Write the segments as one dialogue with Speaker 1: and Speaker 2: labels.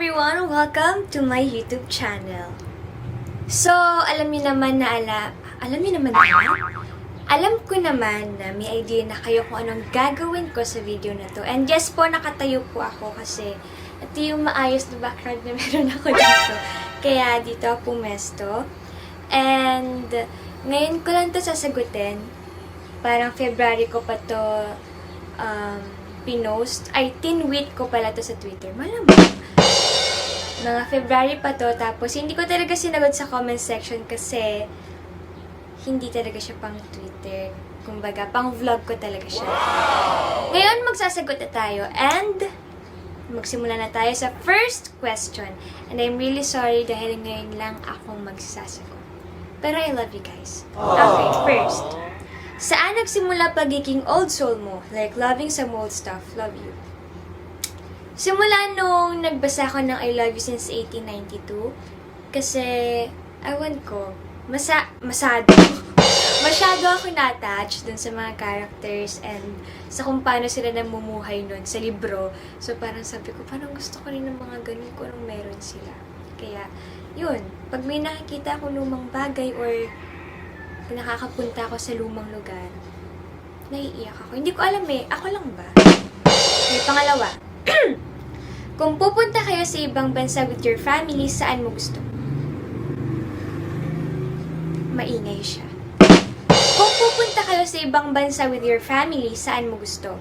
Speaker 1: everyone! Welcome to my YouTube channel. So, alam ko naman na may idea na kayo kung anong gagawin ko sa video na to. And yes po, nakatayo po ako kasi ito yung maayos na background na meron ako dito. Kaya dito ako pumesto. And ngayon ko lang to sasagutin. Parang February ko pa to pinost. Ay, tinweet ko pala to sa Twitter. Malamang. Mga February pa to. Tapos, hindi ko talaga sinagot sa comment section kasi hindi talaga siya pang Twitter. Kumbaga, pang vlog ko talaga siya. Ngayon, magsasagot na tayo. And, magsimula na tayo sa first question. And I'm really sorry dahil ngayon lang akong magsasagot. Pero I love you guys. Okay, first. Saan nagsimula pagiging old soul mo? Like, loving some old stuff. Love you. Simula nung nagbasa ko ng I Love You Since 1892. Kasi, ewan ko, masyado ako na-attach dun sa mga characters and sa kung paano sila namumuhay nun sa libro. So, parang sabi ko, parang gusto ko rin ng mga ganun kung anong meron sila. Kaya, yun. Pag may nakikita ko lumang bagay or nakakapunta ako sa lumang lugar, naiiyak ako. Hindi ko alam eh. Ako lang ba? Okay, pangalawa. Kung pupunta kayo sa ibang bansa with your family, saan mo gusto? Maingay siya. Kung pupunta kayo sa ibang bansa with your family, saan mo gusto?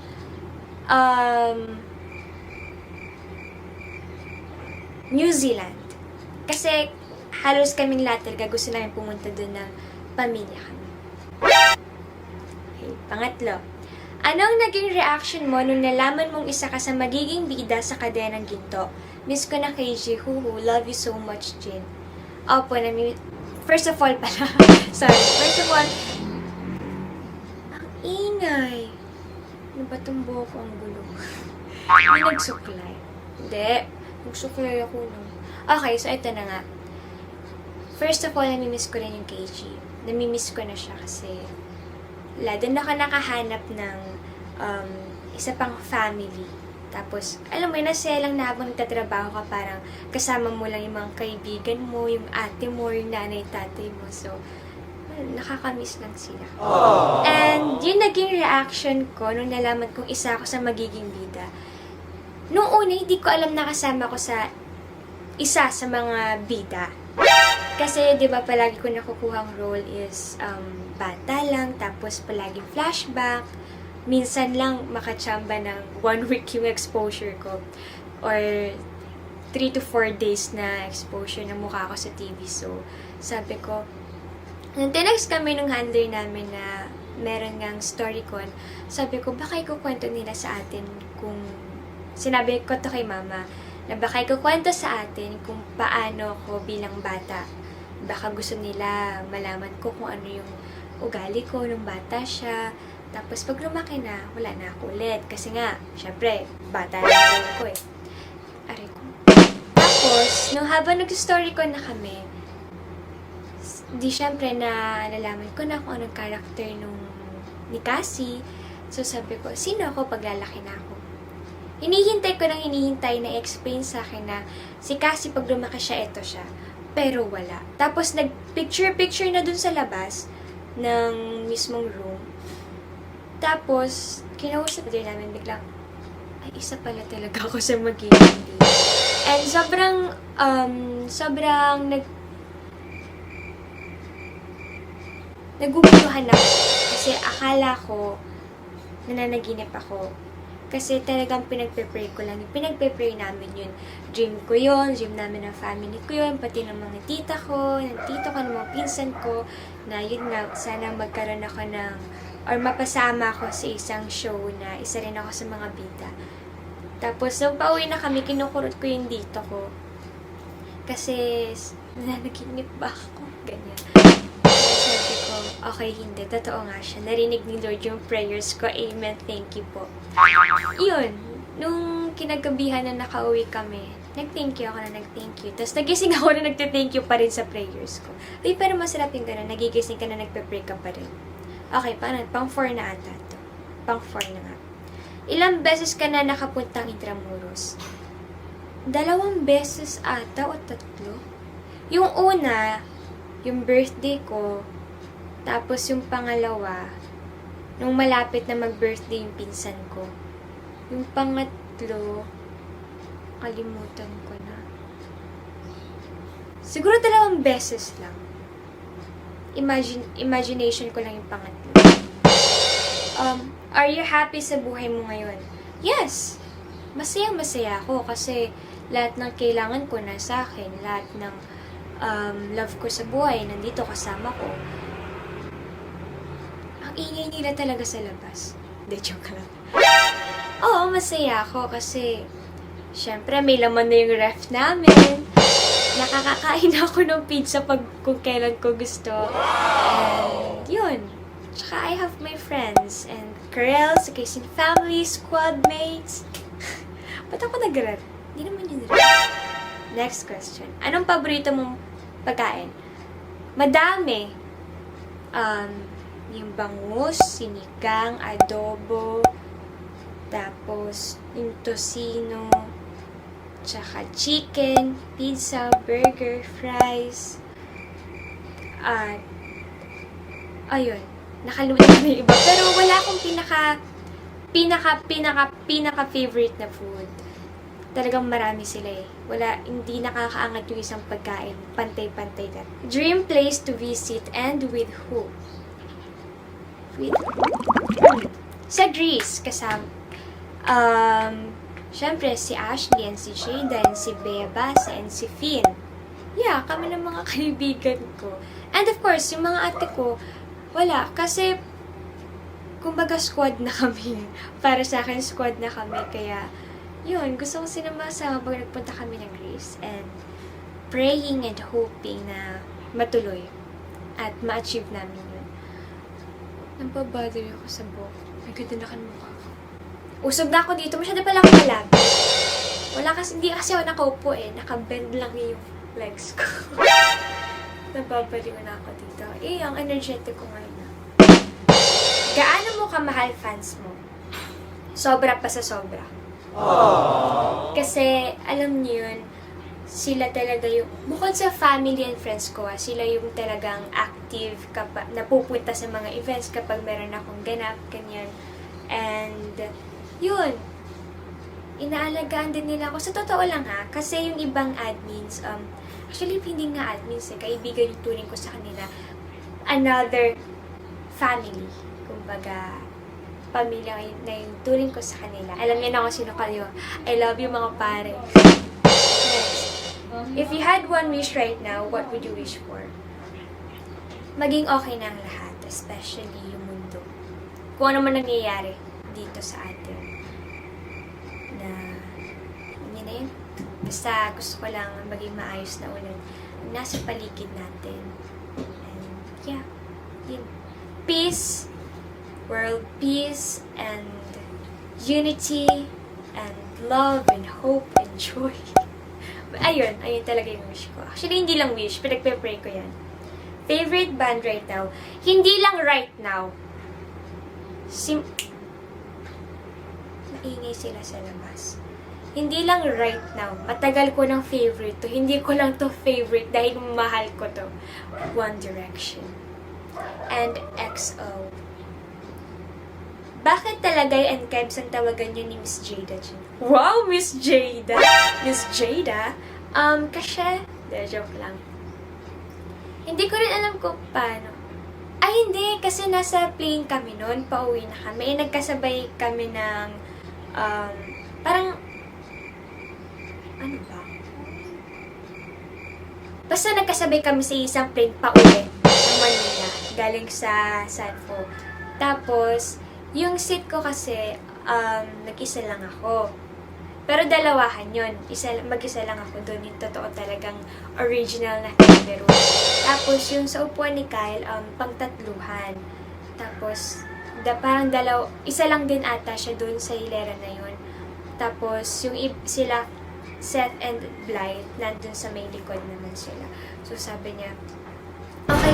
Speaker 1: New Zealand. Kasi halos kaming lahat talaga gusto namin pumunta doon ng pamilya kami. Okay, pangatlo. Anong naging reaction mo nung nalaman mong isa ka sa magiging bida sa Kadenang Ginto? Miss ko na KG, huhu, love you so much, Jin. Opo, first of all pala. Sorry, first of all, ang ingay. Ano ba itong buhok ko ang gulo? Hindi nagsuklay. Hindi, nagsuklay ako nung. Okay, so ito na nga. First of all, namimiss ko rin yung KG. Namimiss ko na siya kasi doon ako nakahanap ng isa pang family. Tapos, alam mo, nasaya lang na habang nagtatrabaho ka, parang kasama mo lang yung mga kaibigan mo, yung ate mo, yung nanay, tatay mo. So, nakakamiss lang sila. Aww. And yung naging reaction ko nung nalaman kong isa ako sa magiging bida. Noong una, hindi ko alam na kasama ko sa isa sa mga bida. Kasi, di ba, palagi ko nakukuhang role is bata lang, tapos palaging flashback. Minsan lang makachamba ng 1 week yung exposure ko. Or 3 to 4 days na exposure ng mukha ko sa TV. So, sabi ko, nung tinext kami nung handler namin na meron ngang StoryCon, sabi ko, baka ikukwento nila sa atin kung, sinabi ko to kay mama, na baka ikukwento sa atin kung paano ko bilang bata. Baka gusto nila malaman ko kung ano yung ugali ko nung bata siya. Tapos pag lumaki na, wala na ako ulit. Kasi nga, syempre, bata na ako eh. Aray ko. Tapos, nung habang nag-story ko na kami, di syempre na nalaman ko na kung anong character ni Cassie. So sabi ko, sino ako pag lalaki na ako? Hinihintay na i-explain sa akin na si Cassie pag lumaki siya, eto siya. Pero wala. Tapos nag-picture na dun sa labas ng mismong room. Tapos, kinausap din namin biglang, ay, isa pala talaga ako sa magiging bida. And sobrang naguguluhan ako. Kasi akala ko, nananaginip ako. Kasi talagang pinagpe-pray ko lang. Pinagpe-pray namin yun. Dream ko yun, dream namin ng family ko yun, pati ng mga tita ko, ng tito ko, ng mga pinsan ko, na yun nga, sana magkaroon ako ng, or mapasama ako sa isang show na isa rin ako sa mga bida. Tapos, nung pauwi na kami, kinukurot ko yung dito ko. Kasi, nananaginip ba ako? Ganyan. Sabi ko, okay, hindi. Totoo nga siya. Narinig ni Lord yung prayers ko. Amen. Thank you po. Yun. Nung kinagabihan na nakauwi kami, nag-thank you ako na nag-thank you. Tapos nagising ako na nag-thank you pa rin sa prayers ko. Uy, pero masarap yung gano'n. Nagigising ka na nagpe-pray ka pa rin. Okay, pang 4 na ata to. Pang 4 na nga. Ilang beses ka na nakapuntang Intramuros? 2 beses ata o 3. Yung una, yung birthday ko, tapos yung pangalawa, nung malapit na mag-birthday yung pinsan ko. Yung pangatlo, kalimutan ko na. Siguro 2 beses lang. Imagination ko lang yung pangatlo. Are you happy sa buhay mo ngayon? Yes! Masaya ako kasi lahat ng kailangan ko na sa akin, lahat ng love ko sa buhay, nandito kasama ko. Ang ingay nila talaga sa labas. Hindi, joke lang. Oo, masaya ako kasi syempre may laman na yung ref namin. Nakakakain ako ng pizza kung kailan ko gusto. And yun. Tsaka I have my friends and Karels, Kissing family, squad mates. Ba't ako nag-ref? Hindi naman yun ref. Next question. Anong paborito mong pagkain? Madami. Yung bangus, sinigang, adobo, tapos yung tocino, tsaka chicken, pizza, burger, fries, at ayun, nakalimutan ko yung iba. Pero wala akong pinaka favorite na food. Talagang marami sila eh. Hindi nakakaangat yung isang pagkain. Pantay-pantay na. Dream place to visit and with who? Sa Greece, kasama. Syempre, si Ashley and si Jada and si Bea Basa and si Finn. Yeah, kami ng mga kaibigan ko. And of course, yung mga ate ko, wala. Kasi, kumbaga squad na kami. Para sa akin, squad na kami. Kaya, yun, gusto ko sinama-sama pag nagpunta kami ng Greece. And praying and hoping na matuloy. At ma-achieve namin yun. Nampabother ako sa buhok. May ganda na kan mukha ko. Usog na ako dito. Masyado pala ako malapit. Hindi kasi ako nakaupo eh. Nakabend lang yung legs ko. Nababaliw na ako dito. Ang energetic ko ngayon na. Gaano mo kamahal fans mo? Sobra pa sa sobra. Aww. Kasi, alam niyo yun, sila talaga yung, bukod sa family and friends ko, sila yung talagang active kapag napupunta sa mga events kapag meron akong ganap, ganyan. And, yun, inaalagaan din nila ako. Sa totoo lang kasi yung ibang admins, actually, hindi nga admins kaibigan yung turing ko sa kanila. Another family. Kumbaga, pamilya na yung turing ko sa kanila. Alam niyo na kung sino kayo. I love you mga pare. Next. If you had one wish right now, what would you wish for? Maging okay na ang lahat, especially yung mundo. Kung ano man nangyayari dito sa atin. Yun na yun. Basta gusto ko lang maging maayos na ulit. Nasa paligid natin. And yeah, yun. Peace, world peace, and unity, and love, and hope, and joy. Ayun talaga yung wish ko. Actually, hindi lang wish, pinagpe-pray ko yan. Favorite band right now? Hindi lang right now. Maingay sila sa labas. Hindi lang right now. Matagal ko ng favorite to. Hindi ko lang to favorite dahil mahal ko to. One Direction. And EXO. Bakit talaga yung Kebs ang tawagan niyo ni Miss Jada? Wow, Miss Jada! Miss Jada? Kasi, joke lang. Hindi ko rin alam kung paano. Ay, hindi. Kasi nasa plane kami noon. Pauwi na kami. Nagkasabay kami ng, parang, ano ba? Basta nagkasabay kami sa isang plane pauwi ng Manila. Galing sa Sanfo. Tapos, yung seat ko kasi, nag-isa lang ako. Pero dalawahan yun. Mag-isa lang ako doon. Yung totoo talagang original na camera. Tapos yung sa upuan ni Kyle, pangtatluhan. Tapos, parang isa lang din ata siya doon sa hilera na yun. Tapos, yung sila, Seth and Blythe, nandun sa may likod naman sila. So, sabi niya, okay,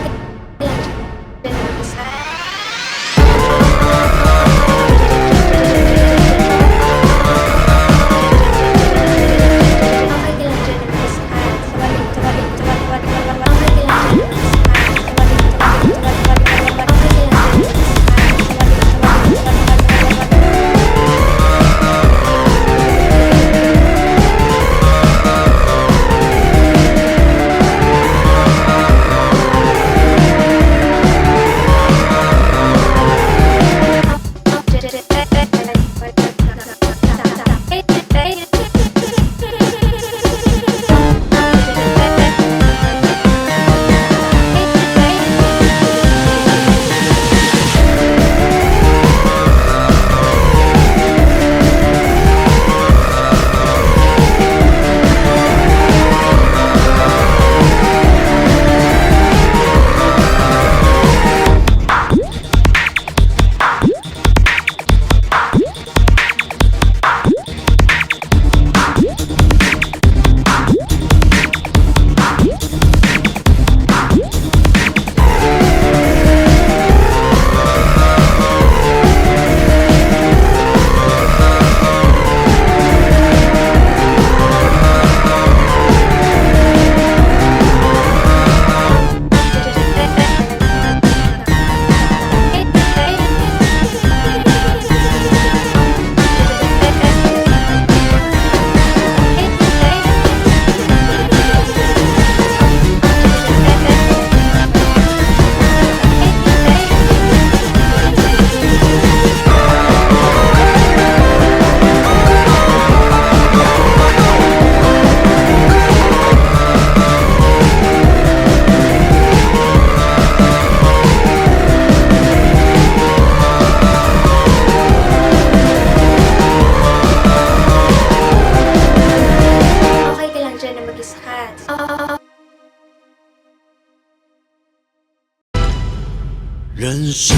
Speaker 2: 人生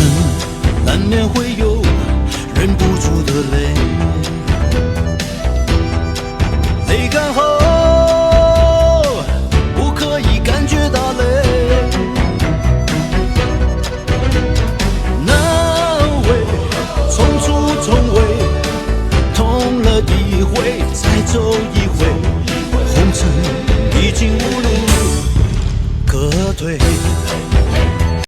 Speaker 2: 难免会有忍不住的泪，泪干后不可以感觉到累，难为匆促从未痛了一回再走一回，红尘已经无路可退。